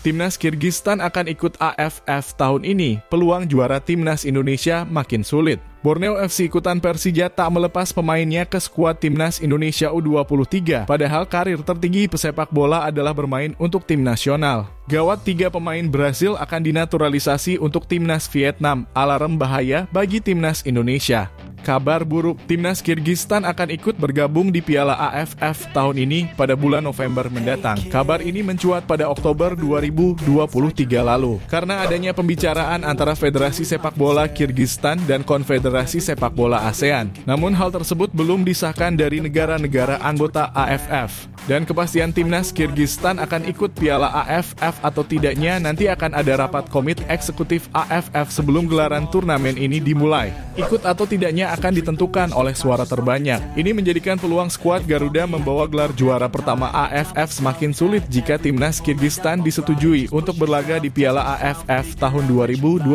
Timnas Kirgistan akan ikut AFF tahun ini, peluang juara Timnas Indonesia makin sulit. Borneo FC ikutan Persija tak melepas pemainnya ke skuad Timnas Indonesia U23, padahal karir tertinggi pesepak bola adalah bermain untuk tim nasional. Gawat 3 pemain Brasil akan dinaturalisasi untuk Timnas Vietnam, alarm bahaya bagi Timnas Indonesia. Kabar buruk, Timnas Kirgistan akan ikut bergabung di Piala AFF tahun ini pada bulan November mendatang. Kabar ini mencuat pada Oktober 2023 lalu, karena adanya pembicaraan antara Federasi Sepak Bola Kirgistan dan Konfederasi Sepak Bola ASEAN. Namun hal tersebut belum disahkan dari negara-negara anggota AFF. Dan kepastian Timnas Kirgistan akan ikut Piala AFF atau tidaknya nanti akan ada rapat komite eksekutif AFF sebelum gelaran turnamen ini dimulai. Ikut atau tidaknya akan ditentukan oleh suara terbanyak. Ini menjadikan peluang skuad Garuda membawa gelar juara pertama AFF semakin sulit jika Timnas Kirgistan disetujui untuk berlaga di Piala AFF tahun 2024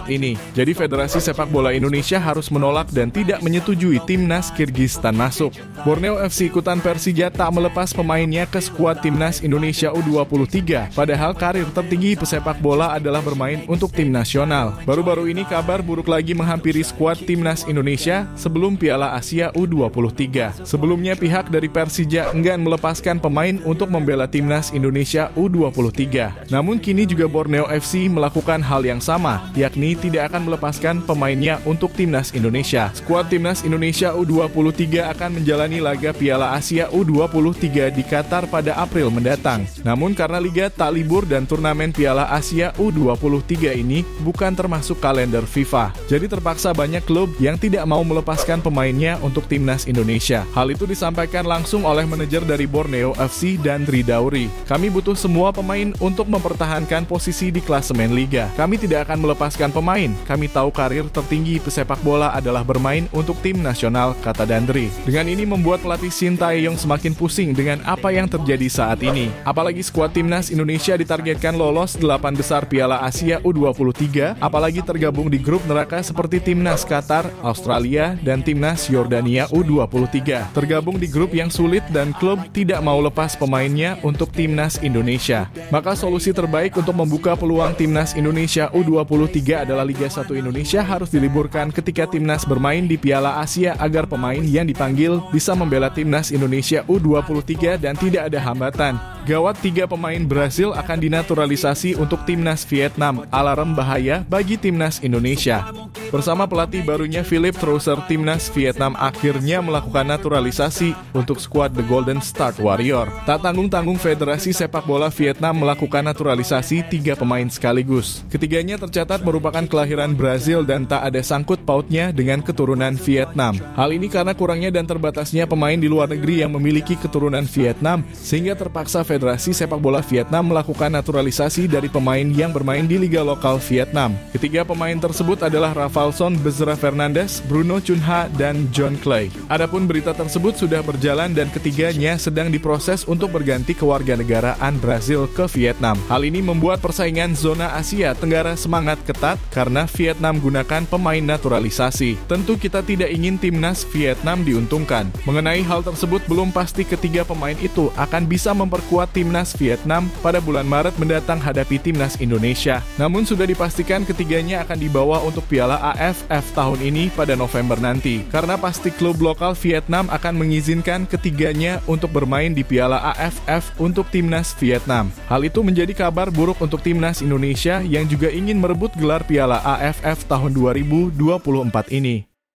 ini. Jadi Federasi Sepak Bola Indonesia harus menolak dan tidak menyetujui Timnas Kirgistan masuk. Borneo FC ikutan Persija tak melepas pemainnya ke skuad Timnas Indonesia U23, padahal karir tertinggi pesepak bola adalah bermain untuk tim nasional. Baru-baru ini kabar buruk lagi menghampiri skuad Timnas Indonesia sebelum Piala Asia U23. Sebelumnya pihak dari Persija enggan melepaskan pemain untuk membela Timnas Indonesia U23. Namun kini juga Borneo FC melakukan hal yang sama, yakni tidak akan melepaskan pemainnya untuk Timnas Indonesia. Skuad Timnas Indonesia U23 akan menjalani laga Piala Asia U23 di Qatar pada April mendatang. Namun karena liga tak libur dan turnamen Piala Asia U23 ini bukan termasuk kalender FIFA, jadi terpaksa banyak klub yang tidak mau melepaskan pemainnya untuk Timnas Indonesia. Hal itu disampaikan langsung oleh manajer dari Borneo FC dan Ridauri. Kami butuh semua pemain untuk mempertahankan posisi di klasemen liga. Kami tidak akan melepaskan pemain. Kami tahu karir tertinggi pesepak bola adalah bermain untuk tim nasional, kata Dandri. Dengan ini membuat pelatih Sintayong semakin pusing dengan apa yang terjadi saat ini. Apalagi skuad Timnas Indonesia ditargetkan lolos 8 besar Piala Asia U23, apalagi tergabung di grup neraka seperti Timnas Qatar, Australia, dan Timnas Yordania U23. Tergabung di grup yang sulit dan klub tidak mau lepas pemainnya untuk Timnas Indonesia. Maka solusi terbaik untuk membuka peluang Timnas Indonesia U23 adalah Liga 1 Indonesia harus diliburkan ketika Timnas bermain di Piala Asia agar pemain yang dipanggil bisa membela Timnas Indonesia U23 dan tidak ada hambatan. Gawat 3 pemain Brasil akan dinaturalisasi untuk Timnas Vietnam, alarm bahaya bagi Timnas Indonesia. Bersama pelatih barunya Philip Trouser, Timnas Vietnam akhirnya melakukan naturalisasi untuk skuad The Golden Star Warrior. Tak tanggung-tanggung Federasi Sepak Bola Vietnam melakukan naturalisasi 3 pemain sekaligus. Ketiganya tercatat merupakan kelahiran Brazil dan tak ada sangkut pautnya dengan keturunan Vietnam. Hal ini karena kurangnya dan terbatasnya pemain di luar negeri yang memiliki keturunan Vietnam, sehingga terpaksa Federasi Sepak Bola Vietnam melakukan naturalisasi dari pemain yang bermain di liga lokal Vietnam. Ketiga pemain tersebut adalah Rafaelson Bezerra Fernandes, Bruno Cunha, dan John Clay. Adapun berita tersebut sudah berjalan dan ketiganya sedang diproses untuk berganti kewarganegaraan Brazil ke Vietnam. Hal ini membuat persaingan zona Asia Tenggara semangat ketat karena Vietnam gunakan pemain naturalisasi. Tentu kita tidak ingin timnas Vietnam diuntungkan. Mengenai hal tersebut belum pasti ketiga pemain itu akan bisa memperkuat timnas Vietnam pada bulan Maret mendatang hadapi timnas Indonesia. Namun sudah dipastikan ketiganya akan dibawa untuk Piala AFF tahun ini pada November nanti. Karena pasti klub lokal Vietnam akan mengizinkan ketiganya untuk bermain di Piala AFF untuk timnas Vietnam. Hal itu menjadi kabar buruk untuk timnas Indonesia yang juga ingin merebut gelar Piala AFF tahun 2024 ini.